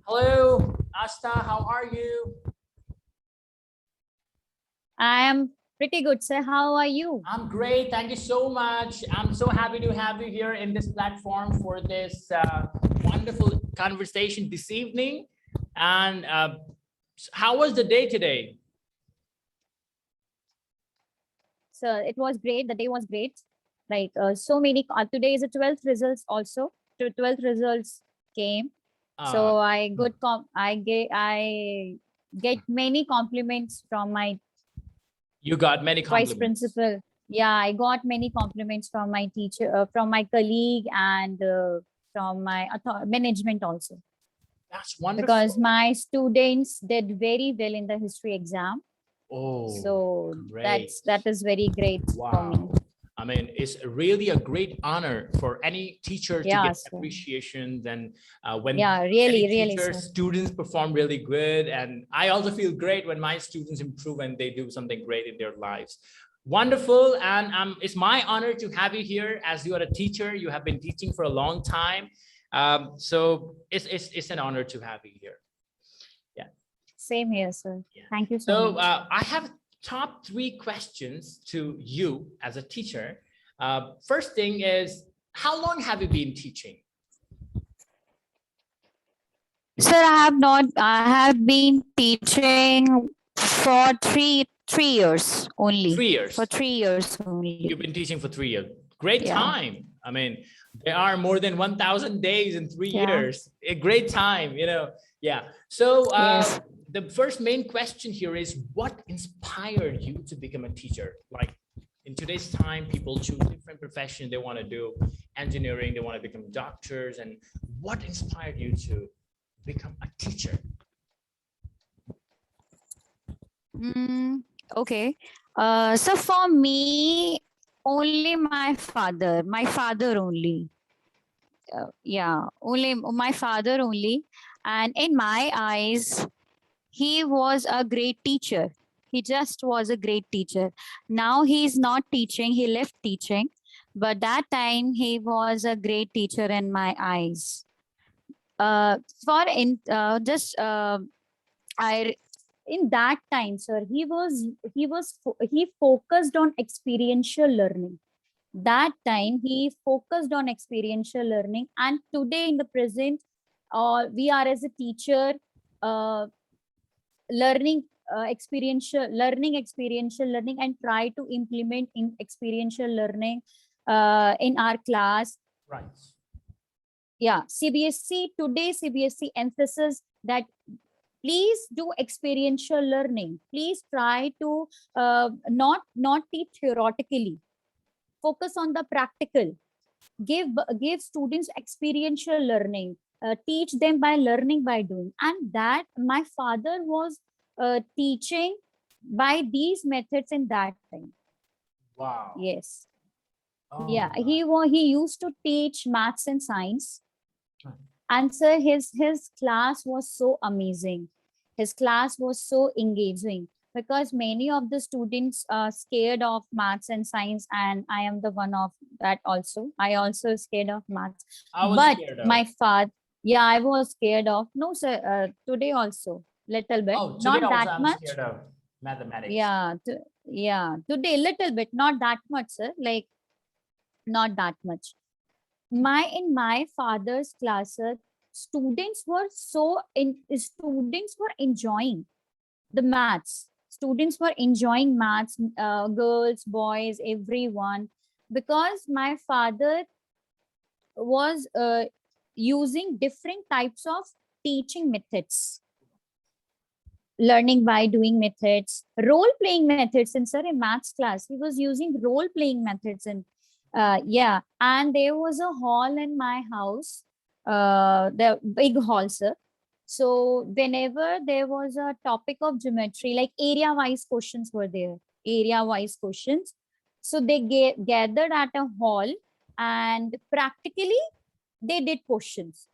Hello, Asta, how are you? I am pretty good, sir. How are you? I'm great. Thank you so much. I'm so happy to have you here in this platform for this wonderful conversation this evening. And how was the day today? So it was great. The day was great. Like so many. Today is the 12th results also. The 12th results came. Uh, So I get many compliments from my you got many vice compliments. principal. Yeah, I got many compliments from my teacher, from my colleague, and from my management also. That's Because wonderful. my students did very well in the history exam. Oh, So great. that is very great for me. Wow. I mean, it's really a great honor for any teacher to Yeah, get sir. appreciation. Then when Yeah, any really, teacher, sir. students perform really good. And I also feel great when my students improve and they do something great in their lives. Wonderful. And it's my honor to have you here as you are a teacher. You have been teaching for a long time. So it's an honor to have you here. Yeah. Same here, sir. Yeah. Thank you so So much. I have top three questions to you as a teacher. First thing is, how long have you been teaching? Sir, I have been teaching for three years only. 3 years. For 3 years only. You've been teaching for 3 years. Great Yeah. time. I mean, there are more than 1,000 days in 3 Yeah. years. A great time, you know. Yeah. So Yes. the first main question here is, what inspired you to become a teacher? Like in today's time, people choose different professions they want to do, engineering, they want to become doctors. And what inspired you to become a teacher? Okay. So for me, only my father only. Yeah, only my father only. And in my eyes, he was a great teacher. He just was a great teacher. Now he's not teaching, he left teaching. But that time he was a great teacher in my eyes. For in just I in that time, sir, he focused on experiential learning. That time he focused on experiential learning, and today in the present, we are as a teacher, uh, learning experiential learning, and try to implement in experiential learning in our class. Right. Yeah, cbsc emphasis that please do experiential learning. Please try to not teach theoretically, focus on the practical. Give students experiential learning, teach them by learning by doing. And that my father was teaching by these methods in that time. Wow. Yes. Oh Yeah, my. he used to teach maths and science. Right. And so his class was so amazing. His class was so engaging, because many of the students are scared of maths and science, and I am the one of that also. I also scared of maths. I was But scared my of. father, yeah, I was scared of. No, sir, today also, little bit, Oh, today not also that I'm much. scared of mathematics. Yeah, yeah, today little bit, not that much, sir. Like not that much. In my father's classes, students were enjoying the maths. Students were enjoying maths, girls, boys, everyone, because my father was using different types of teaching methods, learning by doing methods, role playing methods. And sir, in maths class, he was using role playing methods. And yeah, and there was a hall in my house, the big hall, sir. So whenever there was a topic of geometry, like area wise questions were there, area wise questions. So they gathered at a hall, and practically they did questions.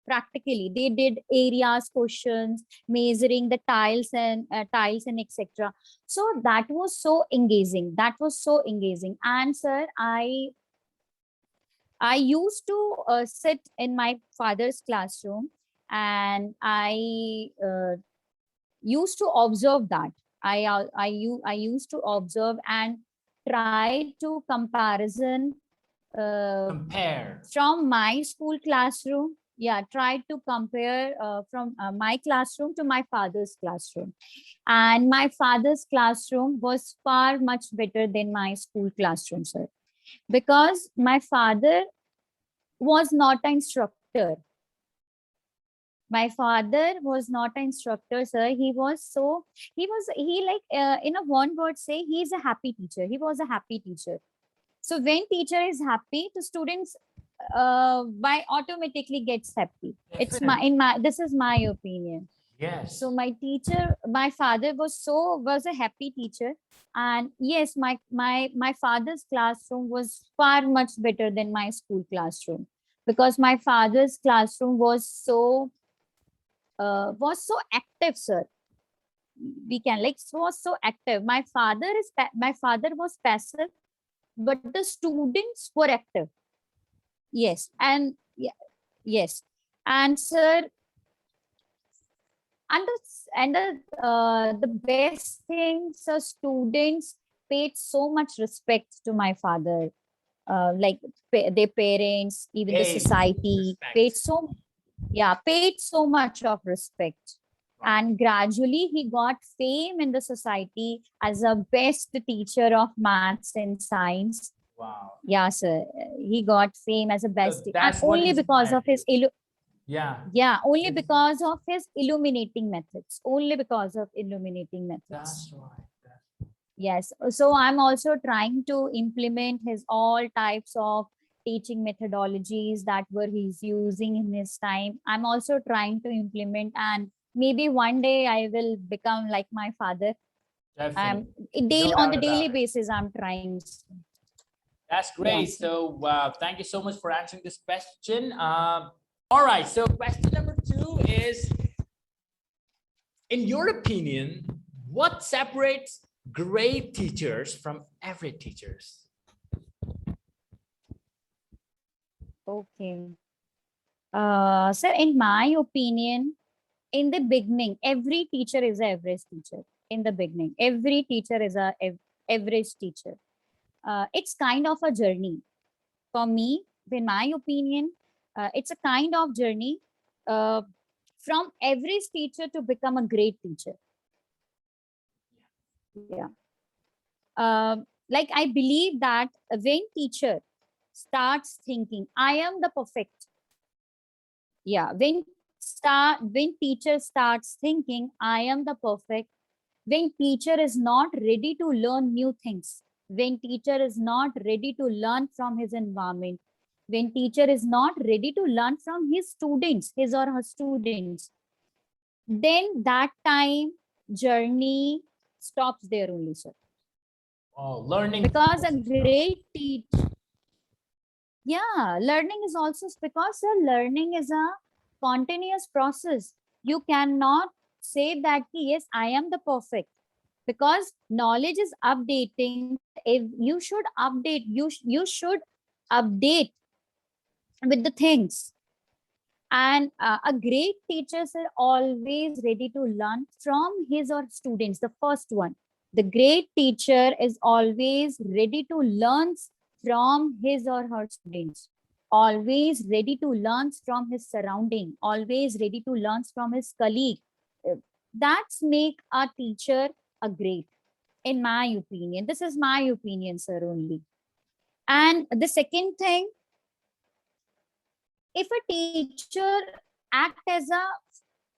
Practically they did areas questions, measuring the tiles and etc. So that was so engaging, and sir, I used to sit in my father's classroom, and I used to observe that. I used to observe and try to comparison Compare. from my school classroom. Yeah, try to compare from my classroom to my father's classroom. And my father's classroom was far much better than my school classroom, sir. Because my father was not an instructor. My father was not an instructor, sir. He like, in a one word say, he's a happy teacher. He was a happy teacher. So when teacher is happy, the students by automatically gets happy. It's my, Definitely. in my, this is my opinion. Yes. So my father was a happy teacher. And yes, my father's classroom was far much better than my school classroom, because my father's classroom was so active, sir. We can like, was so active. My father was passive, but the students were active. Yes. And yeah, yes. And sir, the best thing, so students paid so much respect to my father, like their parents, even the Hey, society paid respect. paid so much of respect. Wow. And gradually he got fame in the society as a best teacher of maths and science. Wow. Yeah, sir. He got fame as a So best, and that's what only because inspired of his you. Yeah. yeah, only It's, because of his illuminating methods. Only because of illuminating methods. that's right. Yes. So I'm also trying to implement his all types of teaching methodologies that were he's using in his time. I'm also trying to implement, and maybe one day I will become like my father. Definitely. Daily, No on doubt the daily about it. basis, I'm trying. That's great. Yes. So thank you so much for answering this question. All right. So question number 2 is, in your opinion, what separates great teachers from average teachers? Okay. Sir, in my opinion, in the beginning, every teacher is an average teacher. In the beginning, every teacher is a average teacher. It's kind of a journey. For me, in my opinion, it's a kind of journey uh, from average teacher to become a great teacher. Yeah. Like I believe that when teacher starts thinking, I am the perfect. Yeah. When teacher starts thinking, I am the perfect, when teacher is not ready to learn new things, when teacher is not ready to learn from his environment, when teacher is not ready to learn from his students, his or her students, then that time journey stops there only, sir. Oh, learning. Because a great teacher, yeah, learning is also, because sir, learning is a continuous process. You cannot say that yes, I am the perfect, because knowledge is updating. If you should update, you should update with the things. And a great teacher is always ready to learn from his or students. The first one, the great teacher is always ready to learn from his or her students, always ready to learn from his surrounding, always ready to learn from his colleague. That's make a teacher a great, in my opinion. This is my opinion, sir, only. And the second thing, if a teacher act as a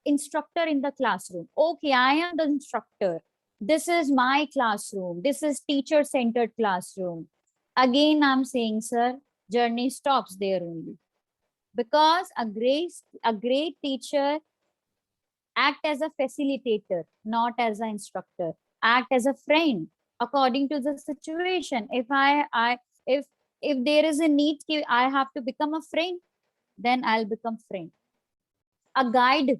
instructor in the classroom, okay, I am the instructor, this is my classroom, this is teacher centered classroom, again I'm saying, sir, journey stops there only. Because a great teacher act as a facilitator, not as an instructor, act as a friend according to the situation. If there is a need, I have to become a friend, then I'll become friend. A guide,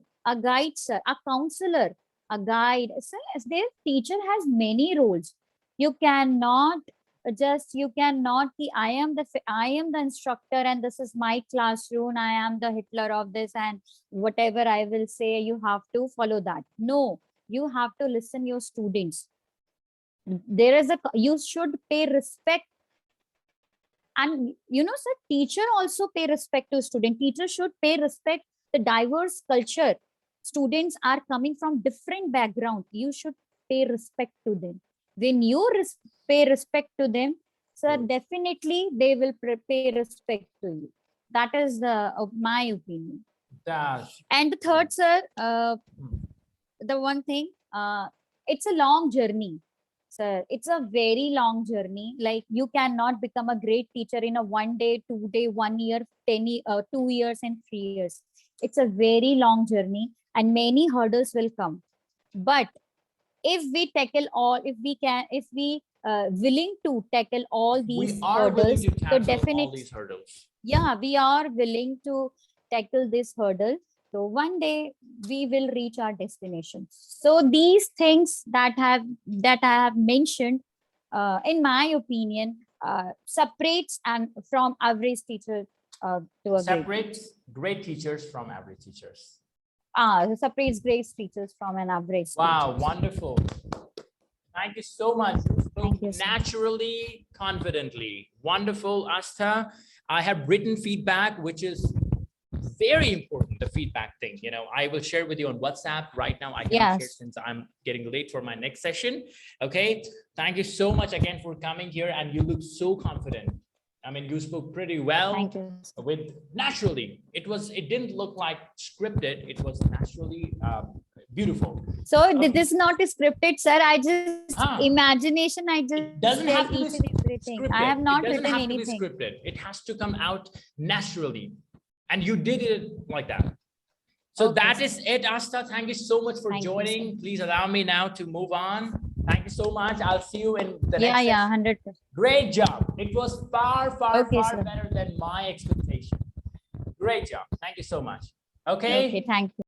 sir, a counselor, a guide. So their teacher has many roles. You cannot just you cannot I am the instructor and this is my classroom, I am the Hitler of this, and whatever I will say you have to follow that. No, you have to listen your students. There is you should pay respect. And sir, teacher also pay respect to student. Teacher should pay respect the diverse culture. Students are coming from different background. You should pay respect to them. When you pay respect to them, sir, definitely they will pay respect to you. That is my opinion. And the third, sir, the one thing, it's a long journey. Sir, it's a very long journey. Like, you cannot become a great teacher in a 1 day, 2 day, 1 year, 2 years and 3 years. It's a very long journey and many hurdles will come. But if we tackle all, if we willing to tackle all these hurdles, so definitely all these hurdles. Yeah, we are willing to tackle this hurdle. So one day we will reach our destination. So these things that I have mentioned, in my opinion, separates and from average teacher to a separates great teachers from average teachers. Separates great teachers from an average. Wow, teachers. wonderful. Thank you so much. You spoke you, naturally, confidently. Wonderful, Astha. I have written feedback, which is very important, the feedback thing. I will share with you on WhatsApp right now. I can't share since I'm getting late for my next session. Okay. Thank you so much again for coming here, and you look so confident. I mean, you spoke pretty well. Thank you. With naturally. It didn't look like scripted. It was naturally beautiful. So this is not scripted, sir. I just imagination. I just it doesn't have to be everything. I have not written anything. Scripted. It has to come out naturally. And you did it like that. So okay, that is it, Astha. Thank you so much for joining. Please allow me now to move on. Thank you so much. I'll see you in the next session. 100%. Great job. It was far better than my expectation. Great job. Thank you so much. Okay. Okay, thank you.